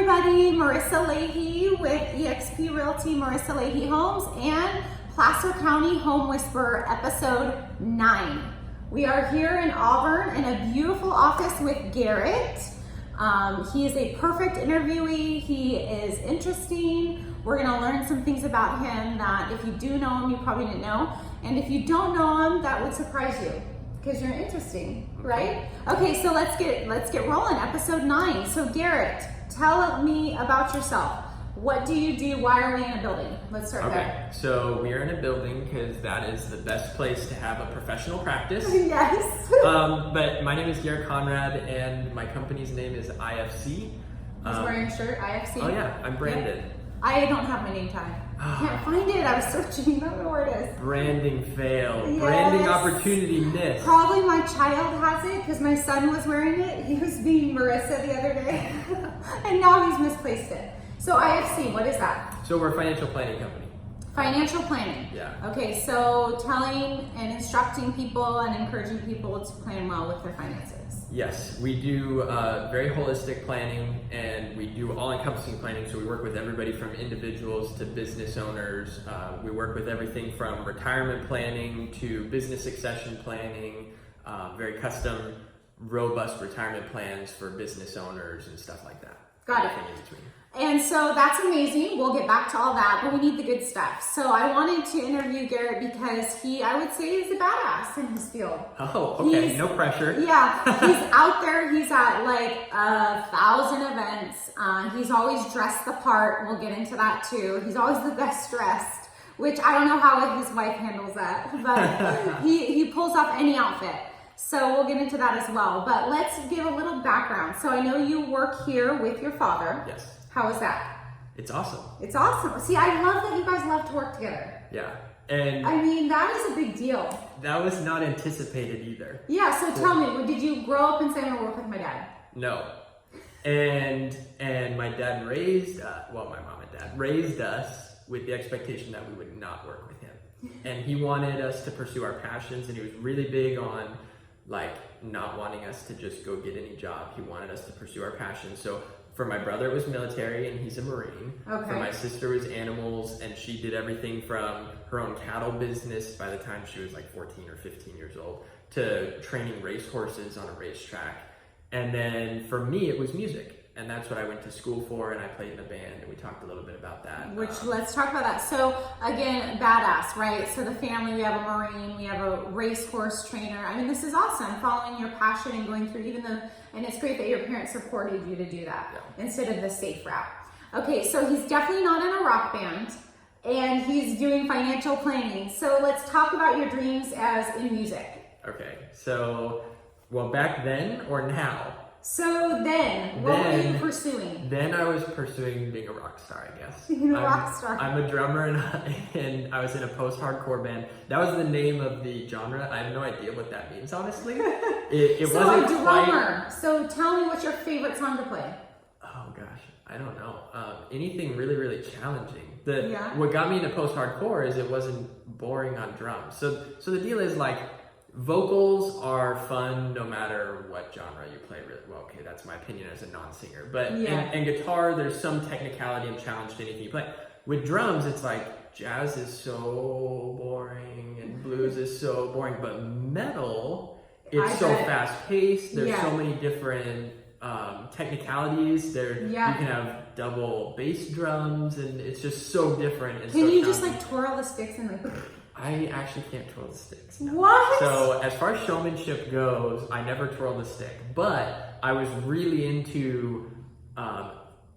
everybody, Marissa Leahy with eXp Realty, Marissa Leahy Homes, and Placer County Home Whisperer, episode 9. We are here in Auburn in a beautiful office with Garrett. He is a perfect interviewee. He is interesting. We're gonna learn some things about him that if you do know him, you probably didn't know. And if you don't know him, that would surprise you because you're interesting, right? Okay, so let's get rolling. Episode 9. So Garrett, tell me about yourself. What do you do? Why are we in a building? Let's start there. Okay, so we are in a building because that is the best place to have a professional practice. Yes. But my name is Garrett Conrad, and my company's name is IFC. He's wearing a shirt, IFC. Oh yeah, I'm branded. Yep. I don't have my name tag. Can't find it. I was searching. I don't know where it is. Branding fail. Yes. Branding opportunity missed. Probably my child has it because my son was wearing it. He was being Marissa the other day, and now he's misplaced it. So IFC, what is that? So we're a financial planning company. Financial planning. Yeah. Okay, so telling and instructing people and encouraging people to plan well with their finances. Yes, we do very holistic planning, and we do all-encompassing planning. So we work with everybody from individuals to business owners. We work with everything from retirement planning to business succession planning, very custom, robust retirement plans for business owners and stuff like that. Got it. Everything in between. And so that's amazing. We'll get back to all that, but we need the good stuff. So I wanted to interview Garrett because he, I would say, is a badass in his field. Oh, okay. No pressure. Yeah, he's out there. He's at like 1,000 events. He's always dressed the part. We'll get into that too. He's always the best dressed, which I don't know how his wife handles that, but he pulls off any outfit. So we'll get into that as well. But let's give a little background. So I know you work here with your father. Yes. How is that? It's awesome. It's awesome. See, I love that you guys love to work together. Yeah. And I mean, that is a big deal. that was not anticipated either. Yeah, so tell me, did you grow up and say, I'm gonna work with my dad? No. And my dad raised, my mom and dad raised us with the expectation that we would not work with him. And he wanted us to pursue our passions, and he was really big on like not wanting us to just go get any job. He wanted us to pursue our passions. So for my brother, it was military, and he's a Marine. Okay. For my sister, it was animals, and she did everything from her own cattle business by the time she was like 14 or 15 years old to training racehorses on a racetrack. And then for me, it was music. And that's what I went to school for, and I played in a band, and we talked a little bit about that. Let's talk about that. So again, badass, right? So the family, we have a Marine, we have a racehorse trainer. I mean, this is awesome, following your passion and going through and it's great that your parents supported you to do that instead of the safe route. Okay, so he's definitely not in a rock band, and he's doing financial planning. So let's talk about your dreams as in music. Okay, so, well, back then or now? So then, what were you pursuing? Then I was pursuing being a rock star, I guess. Being a rock star. I'm a drummer, and I was in a post-hardcore band. That was the name of the genre. I have no idea what that means, honestly. It so wasn't a drummer. So tell me, what's your favorite song to play? Oh gosh, I don't know. Anything really, really challenging. Yeah. What got me into post-hardcore is it wasn't boring on drums. So the deal is like, vocals are fun no matter what genre you play. Really well, okay, that's my opinion as a non-singer. But in guitar, there's some technicality and challenge to anything you play. With drums, it's like jazz is so boring and blues is so boring, but metal, it's so fast-paced. There's so many different technicalities. You can have double bass drums, and it's just so different. And can you just like twirl the sticks and like? I actually can't twirl the sticks. No. What? So as far as showmanship goes, I never twirled the stick, but I was really into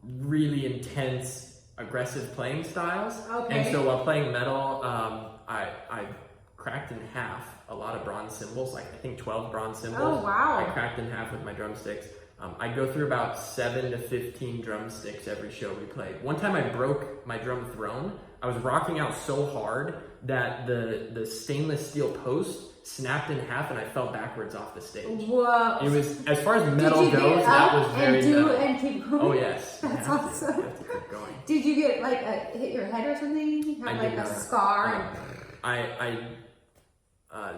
really intense, aggressive playing styles. Okay. And so while playing metal, I cracked in half a lot of bronze cymbals, like I think 12 bronze cymbals. Oh, wow. I cracked in half with my drumsticks. I go through about 7 to 15 drumsticks every show we played. One time I broke my drum throne. I was rocking out so hard that the stainless steel post snapped in half, and I fell backwards off the stage. Whoa. It was, as far as metal goes, that was very metal. And keep going? Oh yes. That's awesome. You have to keep going. Did you get like hit your head or something? Have like a scar?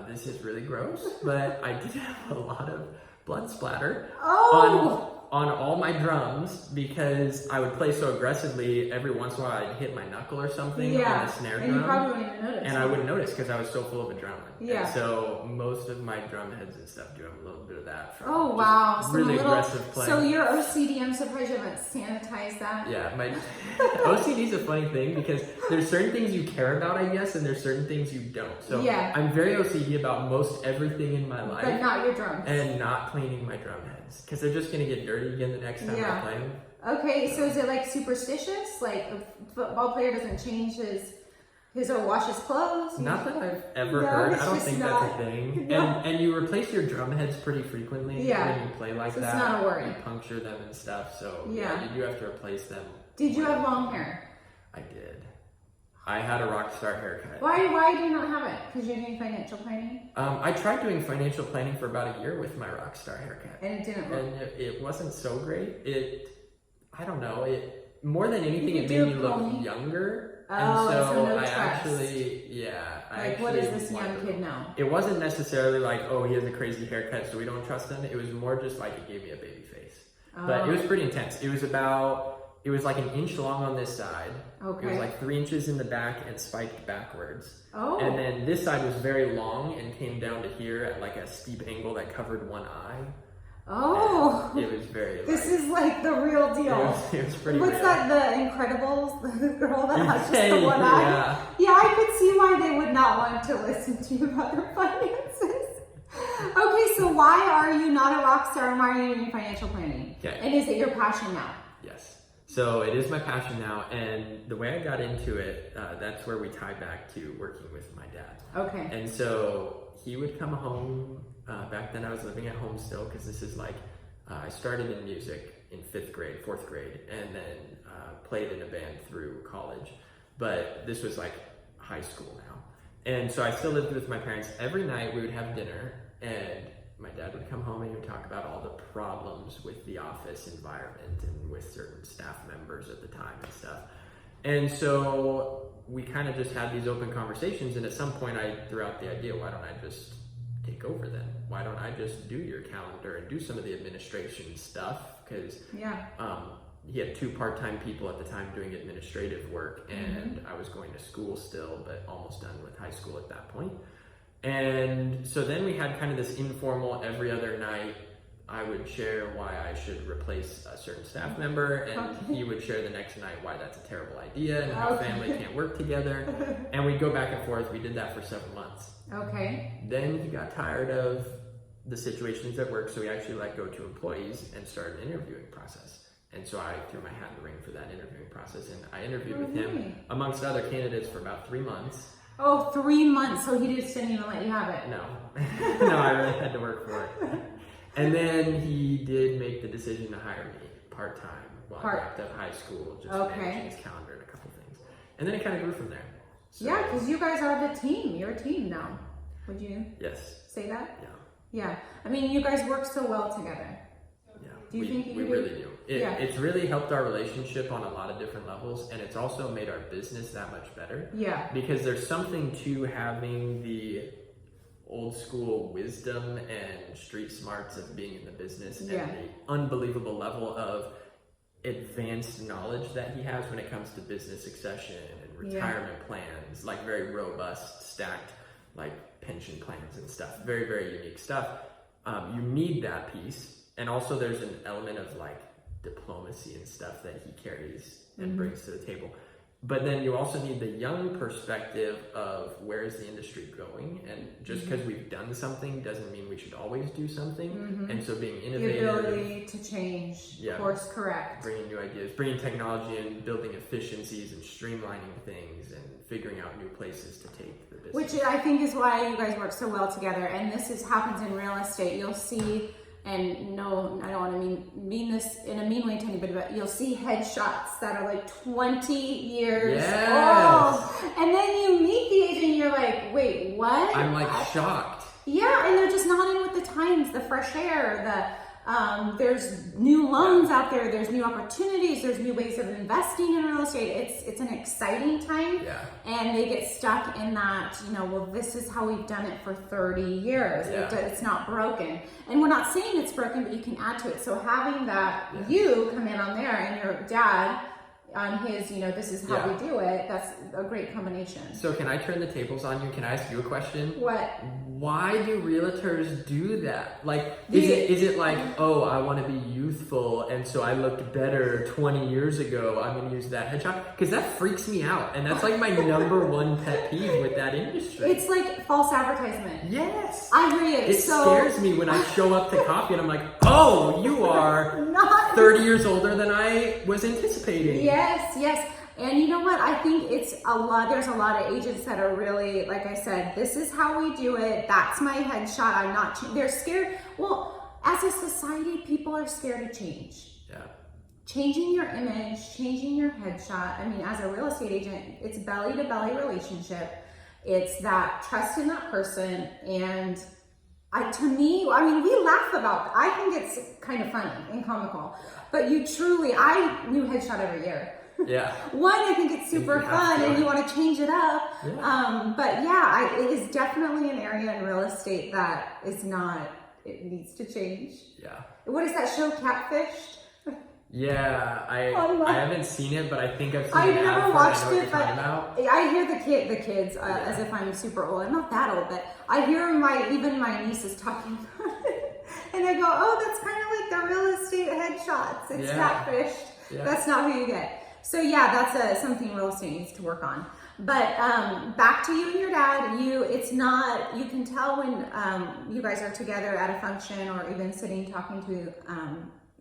This is really gross, but I did have a lot of blood splatter Oh! on all my drums because I would play so aggressively. Every once in a while I'd hit my knuckle or something on the snare drum. And you probably wouldn't even notice. And I wouldn't notice because I was so full of adrenaline. Yeah. And so most of my drum heads and stuff do have a little bit of that. From oh, wow. So really aggressive playing. So your OCD, I'm surprised you haven't sanitized that. Yeah, my OCD is a funny thing because there's certain things you care about, I guess, and there's certain things you don't. So I'm very OCD about most everything in my life. But not your drums. And not cleaning my drum heads because they're just going to get dirty again the next time I play them. Okay, so is it like superstitious? Like a football player doesn't change his or wash his clothes? Not that I've ever heard. I don't think that's a thing. No. And you replace your drum heads pretty frequently when you play like that. It's not a worry. You puncture them and stuff, so you do have to replace them. Did you have long hair? I did. I had a rock star haircut. Why do you not have it? Because you're doing financial planning? I tried doing financial planning for about a year with my rock star haircut. And it didn't work? And it wasn't so great. I don't know. More than anything, it made me look younger. Oh, and so no I trust. actually, what does this young kid know? It wasn't necessarily like, oh, he has a crazy haircut, so we don't trust him. It was more just like it gave me a baby face. But it was pretty intense. It was like an inch long on this side. Okay. It was like 3 inches in the back and spiked backwards. Oh. And then this side was very long and came down to here at like a steep angle that covered one eye. Oh. And it was very This is like the real deal. It was pretty What's real. that, The Incredibles? The girl that has just the one eye? Yeah, I could see why they would not want to listen to you about their finances. Okay, so why are you not a rock star and why are you doing financial planning? Okay. And is it your passion now? Yes. So it is my passion now, and the way I got into it, that's where we tie back to working with my dad. Okay. And so he would come home, back then I was living at home still, because this is like, I started in music in 4th grade, and then played in a band through college. But this was like high school now. And so I still lived with my parents. Every night we would have dinner, and my dad would come home and he would talk about all the problems with the office environment and with certain staff members at the time and stuff. And so we kind of just had these open conversations, and at some point I threw out the idea, why don't I just take over then? Why don't I just do your calendar and do some of the administration stuff? Because he had 2 part-time people at the time doing administrative work, and I was going to school still, but almost done with high school at that point. And so then we had kind of this informal every other night. I would share why I should replace a certain staff member, and he would share the next night why that's a terrible idea and how family can't work together. And we'd go back and forth. We did that for 7 months. Okay. Then he got tired of the situations at work, so he actually let go 2 employees and started an interviewing process. And so I threw my hat in the ring for that interviewing process, and I interviewed with him amongst other candidates for about 3 months. Oh, 3 months, so he just didn't even let you have it? No. No, I really had to work for it. And then he did make the decision to hire me part-time while I wrapped up high school, just managing his calendar and a couple things. And then it kind of grew from there. So, yeah, because you guys are the team. You're a team now. Would you say that? Yeah. Yeah. I mean, you guys work so well together. Yeah. Do you think we really do. It's really helped our relationship on a lot of different levels, and it's also made our business that much better. Yeah. Because there's something to having the old school wisdom and street smarts of being in the business and the unbelievable level of advanced knowledge that he has when it comes to business succession and retirement plans, like very robust, stacked, like pension plans and stuff. Very, very unique stuff. You need that piece. And also there's an element of like diplomacy and stuff that he carries and brings to the table. But then you also need the young perspective of where is the industry going, and just because we've done something doesn't mean we should always do something. And so being innovative, the ability to change, course correct, bringing new ideas, bringing technology and building efficiencies and streamlining things and figuring out new places to take the business. Which I think is why you guys work so well together. And this happens in real estate. You'll see. And no, I don't want to mean this in a mean way to anybody, but you'll see headshots that are like 20 years old. And then you meet the agent and you're like, wait, what? I'm like shocked. Yeah, and they're just not in with the times, the fresh air, There's new loans out there. There's new opportunities. There's new ways of investing in real estate. It's an exciting time. Yeah. And they get stuck in that, well, this is how we've done it for 30 years. Yeah. It's not broken. And we're not saying it's broken, but you can add to it. So having that, you come in on there and your dad on his, this is how we do it, that's a great combination. So can I turn the tables on you? Can I ask you a question? What? Why do realtors do that? Like, is it like, oh, I want to be youthful, and so I looked better 20 years ago, I'm going to use that headshot? Because that freaks me out, and that's like my number one pet peeve with that industry. It's like false advertisement. Yes. I hear you. It scares me when I show up to coffee and I'm like, oh, you are not 30 years older than I was anticipating. Yes. And you know what? I think there's a lot of agents that are really, like I said, this is how we do it. That's my headshot. I'm not, they're scared. Well, as a society, people are scared to change. Yeah. Changing your image, changing your headshot. I mean, as a real estate agent, it's belly to belly relationship. It's that trust in that person. And to me, we laugh about it. I think it's kind of funny and comical, but I new headshot every year. Yeah. One, I think it's super fun and you want to change it up. Yeah. But yeah, it is definitely an area in real estate that is not, it needs to change. Yeah. What is that show, Catfish? Yeah, I haven't seen it, but I think I've seen it. I've never watched it, but about. I hear the kids as if I'm super old. I'm not that old, but I hear even my nieces talking about it. And I go, oh, that's kind of like the real estate headshots. It's Catfish. Yeah. That's not who you get. So yeah, that's something real estate needs to work on. But back to you and your dad, it's not, you can tell when you guys are together at a function or even sitting talking to,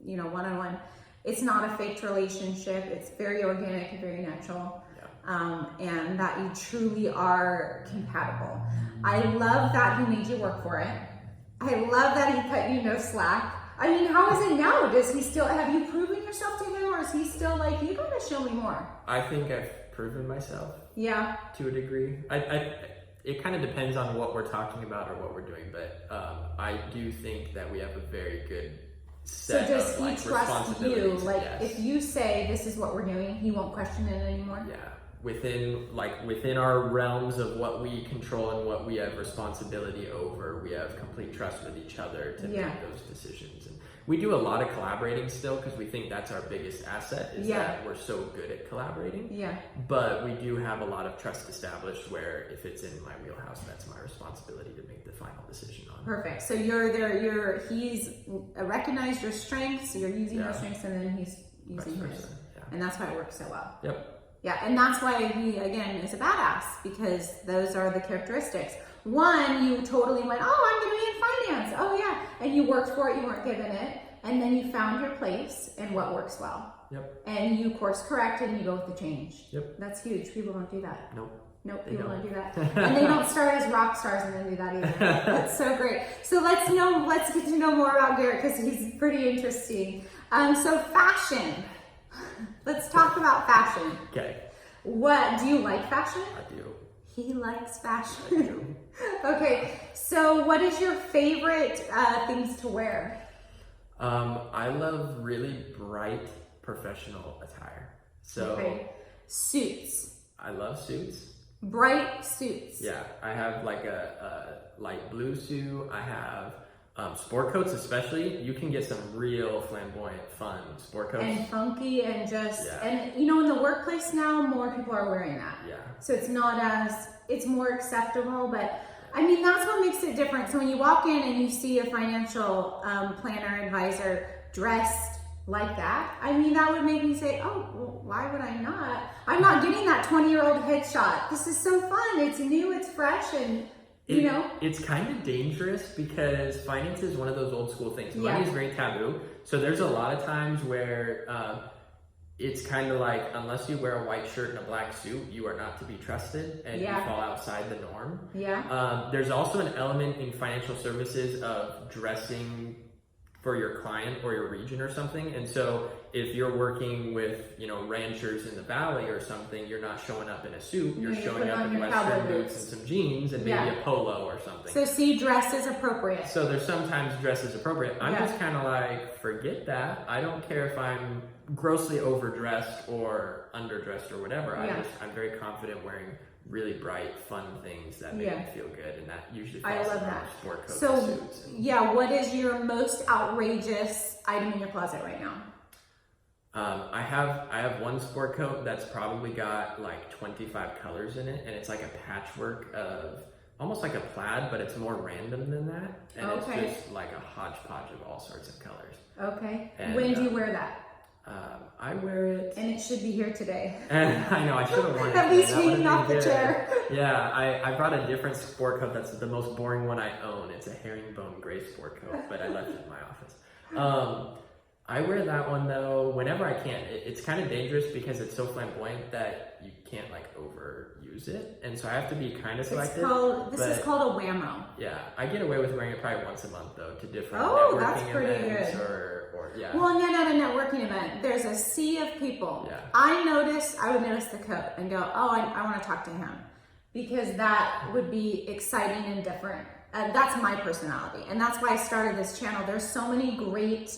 one-on-one. It's not a faked relationship. It's very organic and very natural. Yeah. And that you truly are compatible. I love that he made you work for it. I love that he cut you no slack. I mean, how is it now? Does he still, have you proven yourself to him, or is he still like, you gotta show me more? I think I've proven myself. Yeah. To a degree. It kind of depends on what we're talking about or what we're doing, but I do think that we have a very good set of he trust you? Like, if you say this is what we're doing, he won't question it anymore? Yeah. Within our realms of what we control and what we have responsibility over, we have complete trust with each other to make those decisions. And we do a lot of collaborating still because we think that's our biggest asset is that we're so good at collaborating. Yeah. But we do have a lot of trust established where if it's in my wheelhouse, that's my responsibility to make the final decision on. Perfect. So he's recognized your strengths, you're using your strengths, and then he's using his. Yeah. And that's why it works so well. Yep. Yeah, and that's why he, again, is a badass, because those are the characteristics. One, you totally went, oh, I'm going to be in finance. Oh, yeah. And you worked for it, you weren't given it. And then you found your place and what works well. Yep. And you course correct and you go with the change. Yep. That's huge. People don't do that. Nope, people don't do that. And they don't start as rock stars and then do that either. That's so great. So let's get to know more about Garrett, because he's pretty interesting. So fashion. Let's talk about fashion. Okay. Do you like fashion? I do. He likes fashion. I do. Okay. So what is your favorite things to wear? I love really bright professional attire. So suits. I love suits. Bright suits. Yeah. I have like a light blue suit. I have sport coats, especially. You can get some real flamboyant, fun sport coats. And funky and and in the workplace now, more people are wearing that. Yeah. So it's more acceptable, but I mean, that's what makes it different. So when you walk in and you see a financial planner, advisor dressed like that, I mean, that would make me say, oh, well, why would I not? I'm not getting that 20-year-old headshot. This is so fun. It's new, it's fresh, and it's kind of dangerous because finance is one of those old school things. Money is very taboo. So there's a lot of times where it's kind of like, unless you wear a white shirt and a black suit, you are not to be trusted and you fall outside the norm. Yeah. There's also an element in financial services of dressing for your client or your region or something. And so if you're working with, you know, ranchers in the valley or something, you're not showing up in a suit, you're showing up in Western boots and some jeans and maybe a polo or something. So see, dress is appropriate. So there's sometimes dress is appropriate. I'm just kind of like, forget that. I don't care if I'm grossly overdressed or underdressed or whatever. I'm very confident wearing really bright, fun things that make me feel good, and that usually falls I love in that. Sport coats So, and suits. what is your most outrageous item in your closet right now? I have one sport coat that's probably got like 25 colors in it, and it's like a patchwork of almost like a plaid, but it's more random than that, and it's just like a hodgepodge of all sorts of colors. Okay. And, when do you wear that? I wear it, and it should be here today. I know, I should have worn it. At least hanging off the chair. Yeah, I brought a different sport coat that's the most boring one I own. It's a herringbone gray sport coat, but I left it in my office. I wear that one though whenever I can. It's kind of dangerous because it's so flamboyant that you can't like overuse it, and so I have to be kind of selective. This is called a whammo. Yeah, I get away with wearing it probably once a month though to different that's networking pretty events good. or Well, and then at a networking event, there's a sea of people. Yeah. I would notice the coat and go, oh, I want to talk to him, because that would be exciting and different. That's my personality, and that's why I started this channel. There's so many great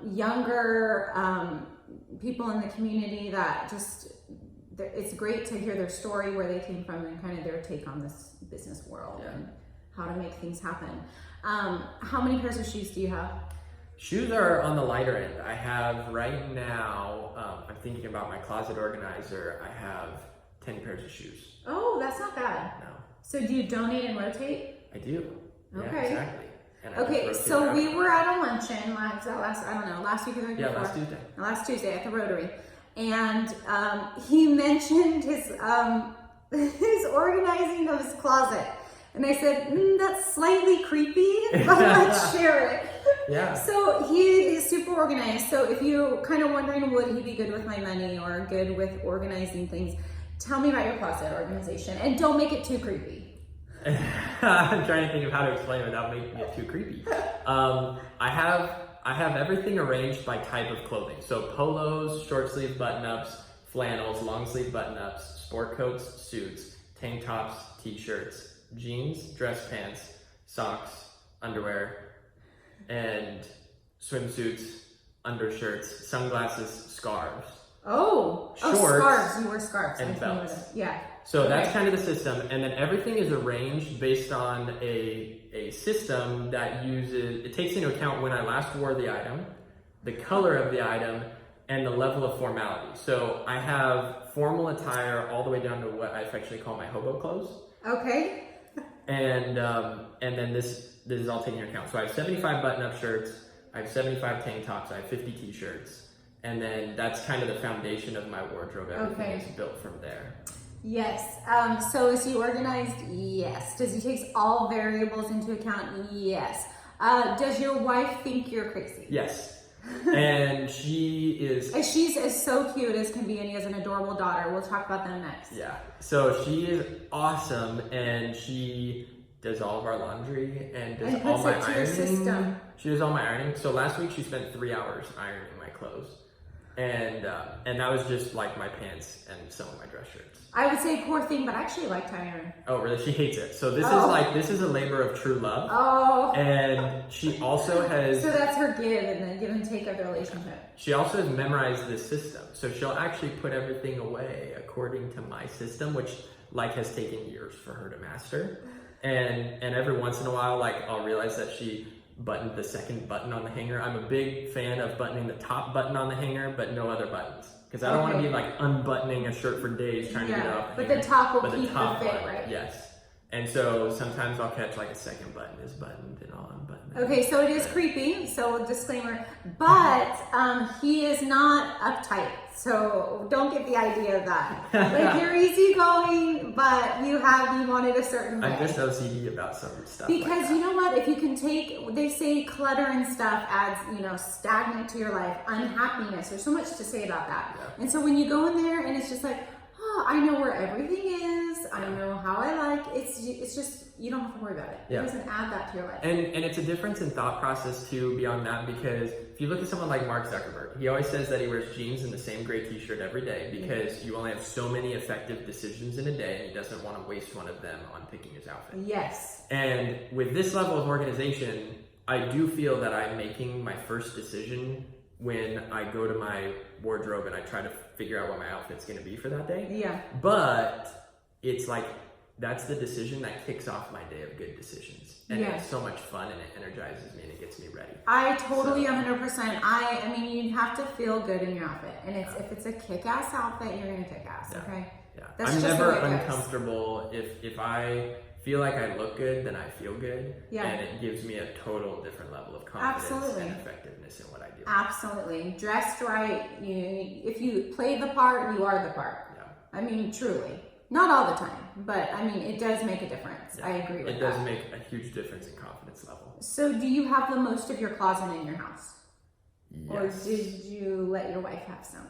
younger people in the community that just, it's great to hear their story, where they came from, and kind of their take on this business world and how to make things happen. How many pairs of shoes do you have? Shoes are on the lighter end. I have right now, I'm thinking about my closet organizer, I have 10 pairs of shoes. Oh, that's not bad. No. So do you donate and rotate? I do. Okay. Yeah, exactly. And Okay, so we were at a luncheon last week or the week before? last Tuesday. Last Tuesday at the Rotary. And he mentioned his his organizing of his closet. And I said, that's slightly creepy, but let's share it. Yeah. So he is super organized. So if you're kind of wondering, would he be good with my money or good with organizing things, tell me about your closet organization, and don't make it too creepy. I'm trying to think of how to explain it without making it too creepy. I have everything arranged by type of clothing. So polos, short sleeve button-ups, flannels, long sleeve button-ups, sport coats, suits, tank tops, t-shirts, jeans, dress pants, socks, underwear, and swimsuits, undershirts, sunglasses, scarves. Shorts, scarves. You wear scarves. and belts. Yeah. So that's kind of the system, and then everything is arranged based on a system that it takes into account when I last wore the item, the color of the item, and the level of formality. So I have formal attire all the way down to what I affectionately call my hobo clothes. Okay. And then this is all taken into account. So I have 75 button-up shirts, I have 75 tank tops, I have 50 t-shirts, and then that's kind of the foundation of my wardrobe. Everything is built from there. Yes. So is he organized? Yes. Does he take all variables into account? Yes. Does your wife think you're crazy? Yes. And she's as so cute as can be, and he has an adorable daughter. We'll talk about them next. Yeah. So she is awesome, and she does all of our laundry and does all my ironing. She does all my ironing. So last week she spent 3 hours ironing my clothes, and that was just like my pants and some of my dress shirts. I would say poor thing, but I actually like to iron. Oh, really? She hates it. So this is a labor of true love. Oh. And she also has... So that's her give and take of the relationship. She also has memorized this system. So she'll actually put everything away according to my system, which has taken years for her to master. And every once in a while, I'll realize that she buttoned the second button on the hanger. I'm a big fan of buttoning the top button on the hanger, but no other buttons. Because I don't want to be unbuttoning a shirt for days trying to get it off the hanger. But the top will keep the fit, right? Yes. And so sometimes I'll catch a second button is buttoned and I'll unbutton it. Okay, so it is creepy, so disclaimer. But he is not uptight, so don't get the idea of that. You're easygoing, but you wanted a certain way. I'm just OCD about some stuff. Because you know what? If you can they say clutter and stuff adds, stagnant to your life, unhappiness. There's so much to say about that. Yeah. And so when you go in there and it's just oh, I know where everything is. I know how I like. It's just, you don't have to worry about it. It doesn't add that to your life. And it's a difference in thought process too beyond that, because if you look at someone like Mark Zuckerberg, he always says that he wears jeans and the same gray t-shirt every day because you only have so many effective decisions in a day and he doesn't want to waste one of them on picking his outfit. Yes. And with this level of organization, I do feel that I'm making my first decision when I go to my wardrobe and I try to figure out what my outfit's going to be for that day. Yeah. But it's like, that's the decision that kicks off my day of good decisions. And it's so much fun and it energizes me and it gets me ready. I totally 100%. I mean, you have to feel good in your outfit. And if it's a kick-ass outfit, you're going to kick ass, okay? Yeah. That's I'm just never the way it uncomfortable. If I feel like I look good, then I feel good. Yeah. And it gives me a total different level of confidence and effectiveness in what I do. Absolutely. Dressed right. If you play the part, you are the part. Yeah. I mean, truly. Not all the time, but I mean, it does make a difference. Yeah. I agree with that. It does make a huge difference in confidence level. So do you have the most of your closet in your house? Yes. Or did you let your wife have some?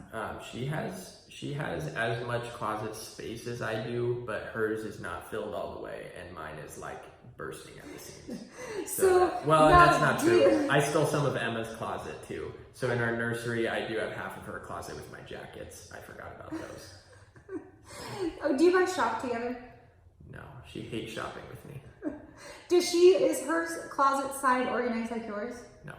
She has as much closet space as I do, but hers is not filled all the way, and mine is like bursting at the seams. Well, that's not true. I stole some of Emma's closet too. So in our nursery, I do have half of her closet with my jackets. I forgot about those. Oh, do you guys shop together? No, she hates shopping with me. Is her closet side organized like yours? No.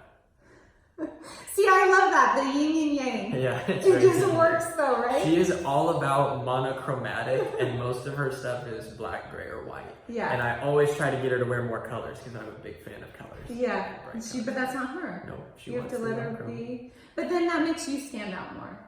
See, I love that, the yin and yang. Yeah, it just works though, right? She is all about monochromatic, and most of her stuff is black, gray, or white. Yeah. And I always try to get her to wear more colors because I'm a big fan of colors. Yeah, but that's not her. No, you have to let her be. But then that makes you stand out more.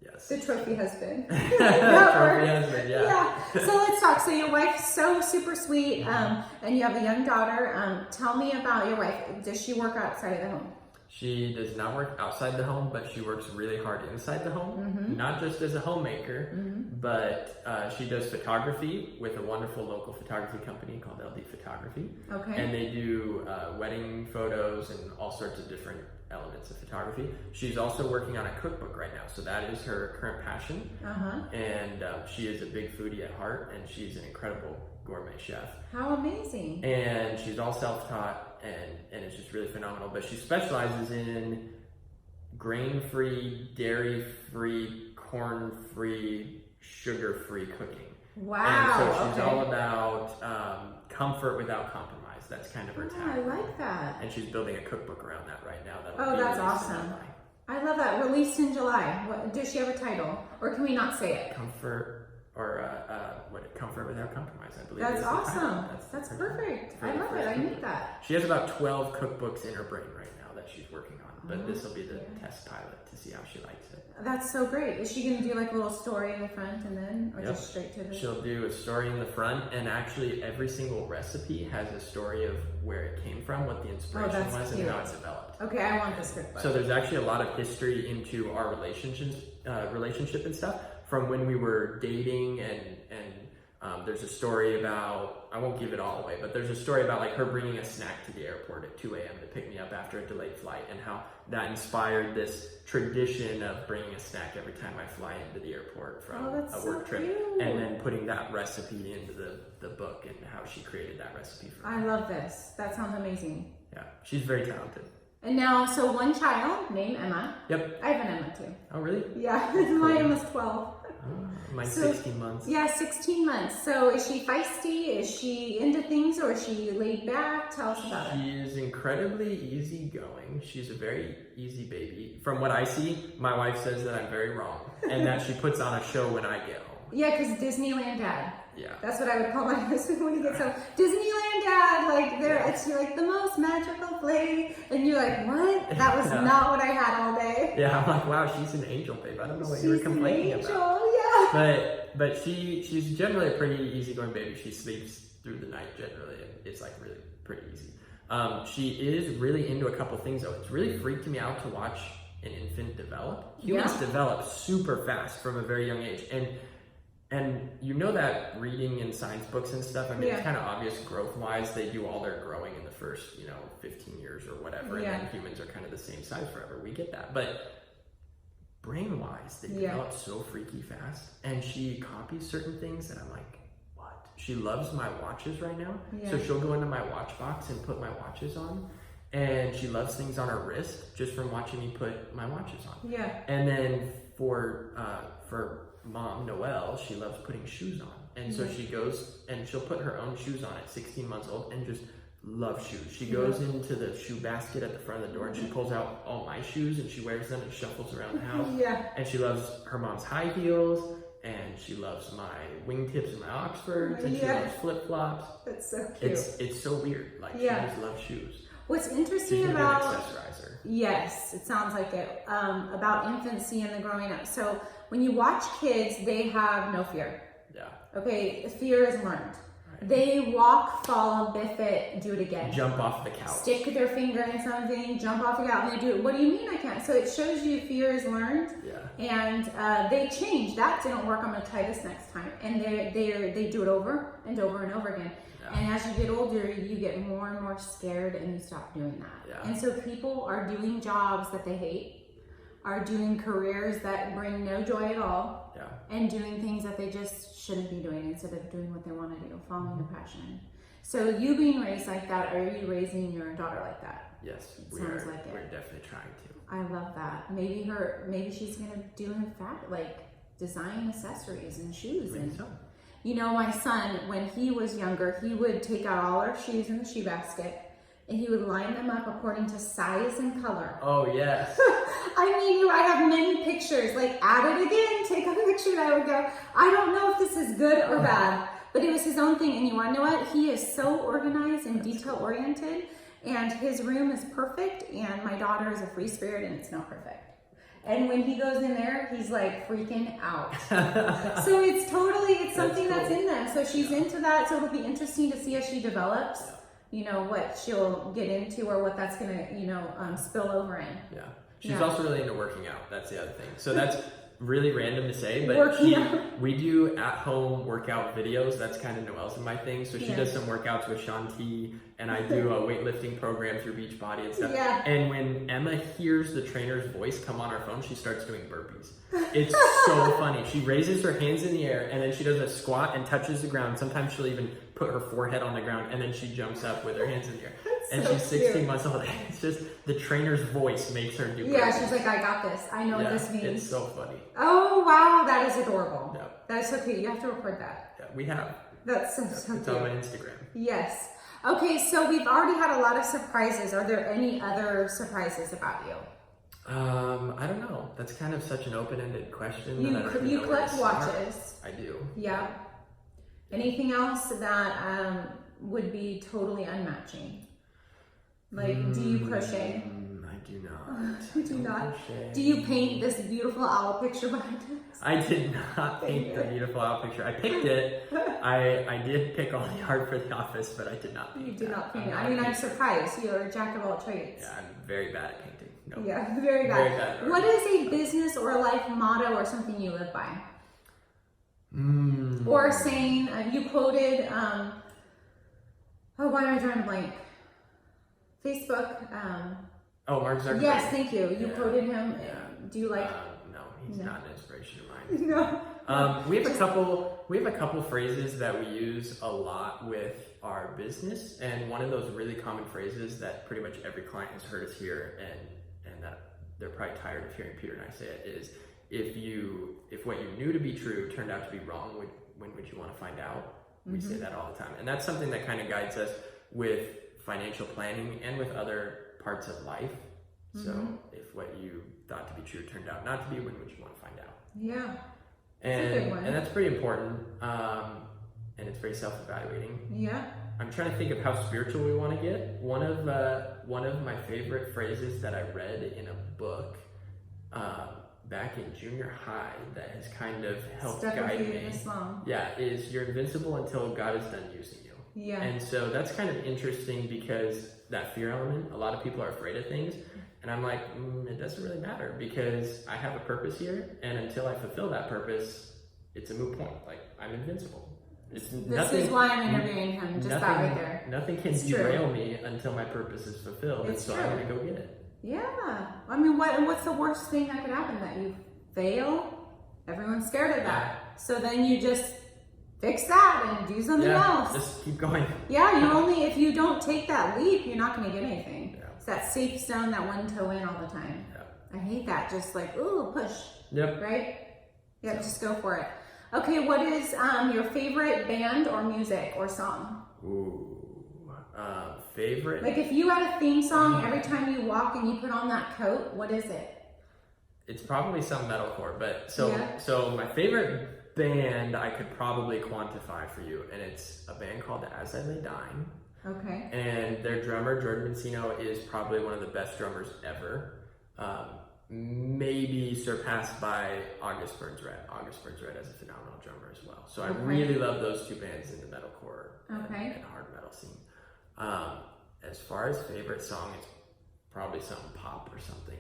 Yes. The trophy husband. Trophy husband, yeah. So let's talk. So your wife's so super sweet, and you have a young daughter. Tell me about your wife. Does she work outside of the home? She does not work outside the home, but she works really hard inside the home. Not just as a homemaker, but she does photography with a wonderful local photography company called LD Photography. Okay. And they do wedding photos and all sorts of different elements of photography. She's also working on a cookbook right now, so that is her current passion. And she is a big foodie at heart, and she's an incredible gourmet chef. How amazing. And she's all self-taught, and it's just really phenomenal. But she specializes in grain-free, dairy-free, corn-free, sugar-free cooking. Wow. And so she's all about comfort without compromise. That's kind of her tagline. I like that. And she's building a cookbook around that right now. That's awesome. I love that. Released in July. Does she have a title? Or can we not say it? Comfort, or Comfort Without Compromise, I believe. That's awesome. That's perfect. I love it. I need that. She has about 12 cookbooks in her brain right now that she's working on. But this will be the test pilot to see how she likes it. That's so great. Is she going to do like a little story in the front and then, or just straight to the... She'll do a story in the front, and actually every single recipe has a story of where it came from, what the inspiration was, and how it developed. Okay, I want this cookbook. So there's actually a lot of history into our relationship and stuff from when we were dating, and there's a story about, I won't give it all away, but there's a story about like her bringing a snack to the airport at 2 a.m. to pick me up after a delayed flight, and how that inspired this tradition of bringing a snack every time I fly into the airport from a work trip. Cute. And then putting that recipe into the book and how she created that recipe for me. I love this. That sounds amazing. Yeah, she's very talented. And now, so one child named Emma. Yep. I have an Emma too. Oh, really? Yeah, my Emma's 12. Mine's 16 months. Yeah, 16 months. So is she feisty? Is she into things, or is she laid back? Tell us about She is incredibly easygoing. She's a very easy baby. From what I see, my wife says that I'm very wrong, and that she puts on a show when I get home. Yeah, because Disneyland Dad. Yeah. That's what I would call my husband when he gets home. Disneyland Dad, like it's like the most magical play, and you're like, what? That was not what I had all day. Yeah, I'm like, wow, she's an angel, babe. I don't know what you were complaining about. Yeah. But she's generally a pretty easygoing baby. She sleeps through the night generally, and it's like really pretty easy. She is really into a couple things though. It's really freaked me out to watch an infant develop. Humans develop super fast from a very young age, and you know that reading in science books and stuff, I mean, it's kind of obvious growth-wise. They do all their growing in the first, 15 years or whatever, and then humans are kind of the same size forever. We get that. But brain-wise, they develop so freaky fast. And she copies certain things that I'm like, what? She loves my watches right now. So she'll go into my watch box and put my watches on. And she loves things on her wrist just from watching me put my watches on. Yeah. And then for mom, Noelle, she loves putting shoes on. And so she goes and she'll put her own shoes on at 16 months old and just loves shoes. She goes into the shoe basket at the front of the door and she pulls out all my shoes and she wears them and shuffles around the house. And she loves her mom's high heels and she loves my wingtips and my Oxfords and she loves flip-flops. That's so cute. It's so weird. Like she just loves shoes. What's interesting about accessorizer. Yes, it sounds like it. About infancy and the growing up. So when you watch kids, they have no fear. Yeah. Okay, fear is learned. Right. They walk, fall, biff it, do it again. Jump off the couch. Stick their finger in something, jump off the couch, and they do it. What do you mean I can't? So it shows you fear is learned. Yeah. And they change. That didn't work. I'm gonna try this next time. And they do it over and over and over again. And as you get older, you get more and more scared and you stop doing that. Yeah. And so people are doing jobs that they hate, are doing careers that bring no joy at all, and doing things that they just shouldn't be doing instead of doing what they want to do, following their passion. So you being raised like that, are you raising your daughter like that? Yes, we're definitely trying to. I love that. Maybe she's gonna do design accessories and shoes. Maybe so. You know, my son, when he was younger, he would take out all our shoes in the shoe basket and he would line them up according to size and color. Oh, yes. I have many pictures, like add it again, take a picture, and I would go, I don't know if this is good or bad, but it was his own thing. And you want to know what? He is so organized and detail oriented, and his room is perfect, and my daughter is a free spirit and it's not perfect. And when he goes in there, he's like freaking out. So it's something that's in them. So she's into that. So it'll be interesting to see as she develops, what she'll get into or what that's going to, spill over in. Yeah. She's also really into working out. That's the other thing. So that's really random to say, but we do at-home workout videos. That's kind of Noelle's and my thing. So she does some workouts with Shanti, and I do a weightlifting program through Beachbody and stuff. Yeah. And when Emma hears the trainer's voice come on her phone, she starts doing burpees. It's so funny. She raises her hands in the air, and then she does a squat and touches the ground. Sometimes she'll even put her forehead on the ground, and then she jumps up with her hands in the air. And she's 16 months old. It's just the trainer's voice makes her do burpees. Yeah, she's like, I got this. I know what this means. It's so funny. Oh, wow. That is adorable. Yeah. That is so cute. You have to record that. Yeah, we have. That's so cute. It's on my Instagram. Yes. Okay, so we've already had a lot of surprises. Are there any other surprises about you? I don't know. That's kind of such an open-ended question. You collect watches. I do. Yeah. Anything else that would be totally unmatching? Like, do you crochet? I do not. You do not? Crochet. Do you paint this beautiful owl picture behind us? I did not paint the beautiful owl picture. I picked it. I did pick all the art for the office, but I did not paint it. You did not paint it. I'm surprised. You're a jack of all trades. Yeah, I'm very bad at painting. No. Yeah, very bad. Very bad. What is a business or a life motto or something you live by? Or a saying, you quoted, why am I drawing a blank? Facebook. Mark Zuckerberg. Yes, thank you. You quoted him. Yeah. Do you like? No, he's not an inspiration of mine. No. We have a couple phrases that we use a lot with our business, and one of those really common phrases that pretty much every client has heard us hear, and that they're probably tired of hearing Peter and I say it, is if what you knew to be true turned out to be wrong, when would you want to find out? We say that all the time, and that's something that kind of guides us with financial planning and with other parts of life. So if what you thought to be true turned out not to be, when would you want to find out? Yeah. And that's pretty important. And it's very self-evaluating. Yeah. I'm trying to think of how spiritual we want to get. One of my favorite phrases that I read in a book back in junior high that has kind of helped guide me. Yeah, is you're invincible until God is done using you. Yeah. And so that's kind of interesting because that fear element, a lot of people are afraid of things. And I'm like, it doesn't really matter because I have a purpose here. And until I fulfill that purpose, it's a moot point. Like, I'm invincible. This is why I'm interviewing him, just that right there. Nothing can derail me until my purpose is fulfilled. And so I'm going to go get it. Yeah. I mean, what's the worst thing that could happen that you fail, everyone's scared of that. So then you just fix that and do something else. Just keep going. Yeah, if you don't take that leap, you're not going to get anything. Yeah. It's that safe zone, that one toe in all the time. Yeah. I hate that. Just like, ooh, push. Yep. Right? Yep, just go for it. Okay, what is your favorite band or music or song? Ooh, favorite? Like if you had a theme song every time you walk and you put on that coat, what is it? It's probably some metalcore, but so my favorite band I could probably quantify for you, and it's a band called As I Lay Dying. Okay. And their drummer, Jordan Mancino, is probably one of the best drummers ever. Maybe surpassed by August Burns Red. August Burns Red is a phenomenal drummer as well. So I really love those two bands in the metalcore and hard metal scene. As far as favorite song, it's probably something pop or something.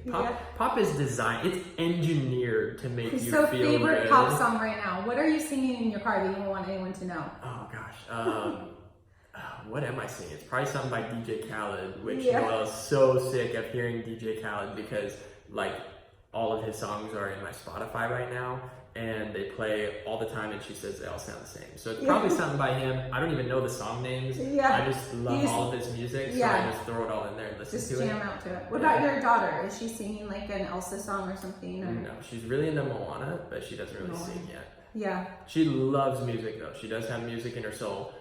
Pop is designed, it's engineered to make you feel good. So favorite pop song right now. What are you singing in your car that you don't want anyone to know? Oh gosh. What am I singing? It's probably something by DJ Khaled, which Noel's so sick of hearing DJ Khaled because like all of his songs are in my Spotify right now and they play all the time and she says they all sound the same. So it's probably something by him. I don't even know the song names. I just love all of his music, so I just throw it all in there and listen to it. Just jam out to it. What about your daughter? Is she singing like an Elsa song or something? Or? No, she's really into Moana, but she doesn't really sing yet. Yeah. She loves music though. She does have music in her soul.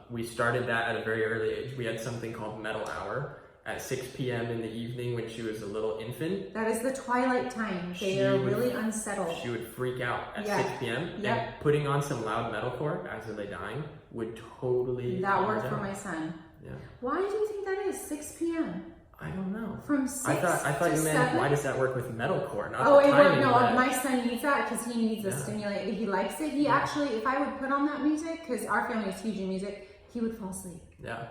We started that at a very early age. We had something called Metal Hour at 6 p.m. in the evening when she was a little infant. That is the twilight time. They are really unsettled. She would freak out at 6 p.m. And putting on some loud metalcore as they dying would totally that worked for my son. Yeah. Why do you think that is 6 p.m.? I don't know. From 6 I thought you meant 7? why does that work with metalcore? Not oh, the timing. No, my son needs that because he needs a stimulator. He likes it. He actually, if I would put on that music, because our family is huge in music, he would fall asleep. Yeah.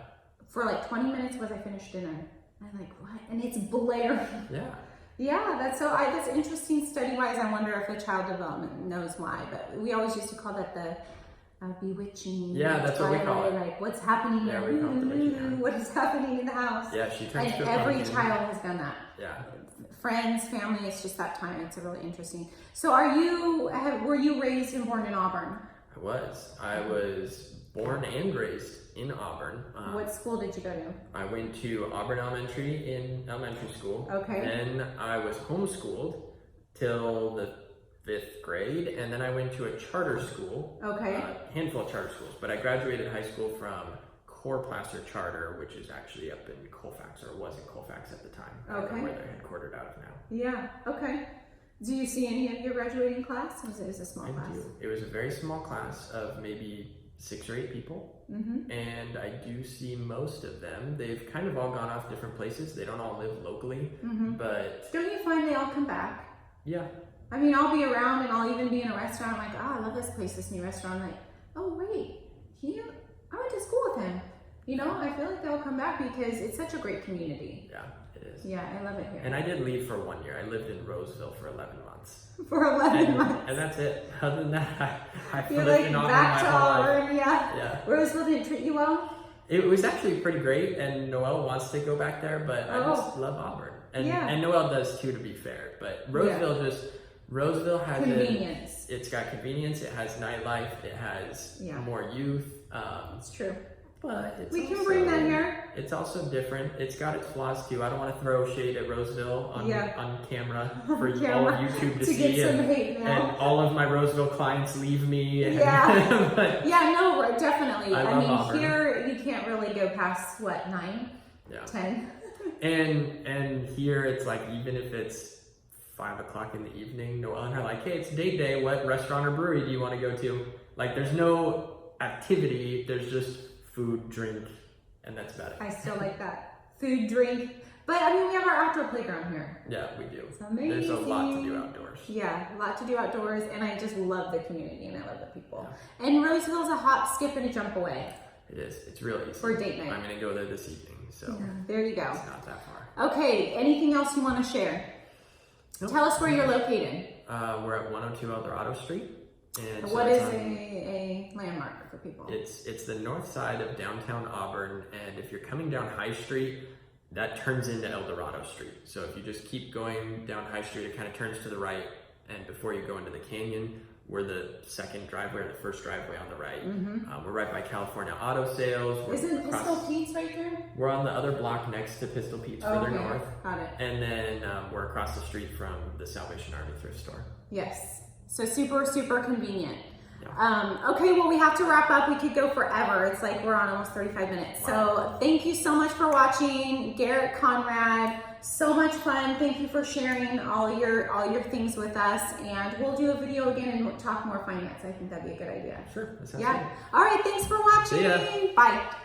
For like 20 minutes was I finished dinner. I'm like, what? And it's blaring. Yeah. Yeah, that's interesting study-wise. I wonder if the child development knows why, but we always used to call that the bewitching. Yeah, that's what we call it. Like, what's happening here? We call it the witching. What is happening in the house? Yeah, she turns to a every pumpkin. child has done that. Yeah. Friends, family, it's just that time. It's really interesting. So were you raised and born in Auburn? I was born and raised in Auburn. What school did you go to? I went to Auburn Elementary in elementary school. Okay. Then I was homeschooled till the 5th grade, and then I went to a charter school. Okay. A handful of charter schools, but I graduated high school from Core Placer Charter, which is actually up in Colfax, or was in Colfax at the time. I don't know where they're headquartered out of now. Yeah, okay. Do you see any of your graduating class? Or is it a small class? I do. It was a very small class of maybe 6 or 8 people. And I do see most of them. They've kind of all gone off different places. They don't all live locally, but... Don't you find they all come back? Yeah. I mean, I'll be around and I'll even be in a restaurant like, I love this place, this new restaurant. Like, oh wait, I went to school with him. You know, I feel like they'll come back because it's such a great community. Yeah, it is. Yeah, I love it here. And I did leave for 1 year. I lived in Roseville for 11 months. For 11 months. And that's it. Other than that, I've You're lived like in Auburn back my to whole Auburn, life. yeah. Roseville didn't treat you well? It was actually pretty great, and Noel wants to go back there, but I just love Auburn. And Noel does too, to be fair. But Roseville has convenience. It's got convenience. It has nightlife. It has more youth. It's true. But we can bring that here. It's also different. It's got its flaws too. I don't want to throw shade at Roseville on camera for all of YouTube to see. Get some hate mail. And all of my Roseville clients leave me. Definitely. I mean, Auburn. Here you can't really go past 9, 10. And here it's like, even if it's 5 o'clock in the evening, Noel and I are like, hey, it's date day. What restaurant or brewery do you want to go to? Like, there's no activity. There's just food, drink, and that's about it. I still like that. Food, drink. But I mean, we have our outdoor playground here. Yeah, we do. It's amazing. There's a lot to do outdoors. Yeah, a lot to do outdoors, and I just love the community and I love the people. Yeah. And Roseville's a hop, skip, and a jump away. It is. It's really easy. For date night. I'm going to go there this evening, so there you go. It's not that far. Okay, anything else you want to share? Nope. Tell us where you're located. We're at 102 Eldorado Street. And what is a landmark for people? It's the north side of downtown Auburn, and if you're coming down High Street, that turns into Eldorado Street. So if you just keep going down High Street, it kind of turns to the right, and before you go into the canyon, we're the second driveway or the first driveway on the right. We're right by California Auto Sales. Isn't Pistol Pete's right there? We're on the other block next to Pistol Pete's, further north. Got it. And then we're across the street from the Salvation Army thrift store. Yes. So super, super convenient. Yeah. Okay, well, we have to wrap up. We could go forever. It's like we're on almost 35 minutes. Wow. So thank you so much for watching. Garrett, Conrad, so much fun. Thank you for sharing all your things with us. And we'll do a video again and talk more finance. I think that'd be a good idea. Sure. That sounds yeah. good. All right, thanks for watching. See ya. Bye.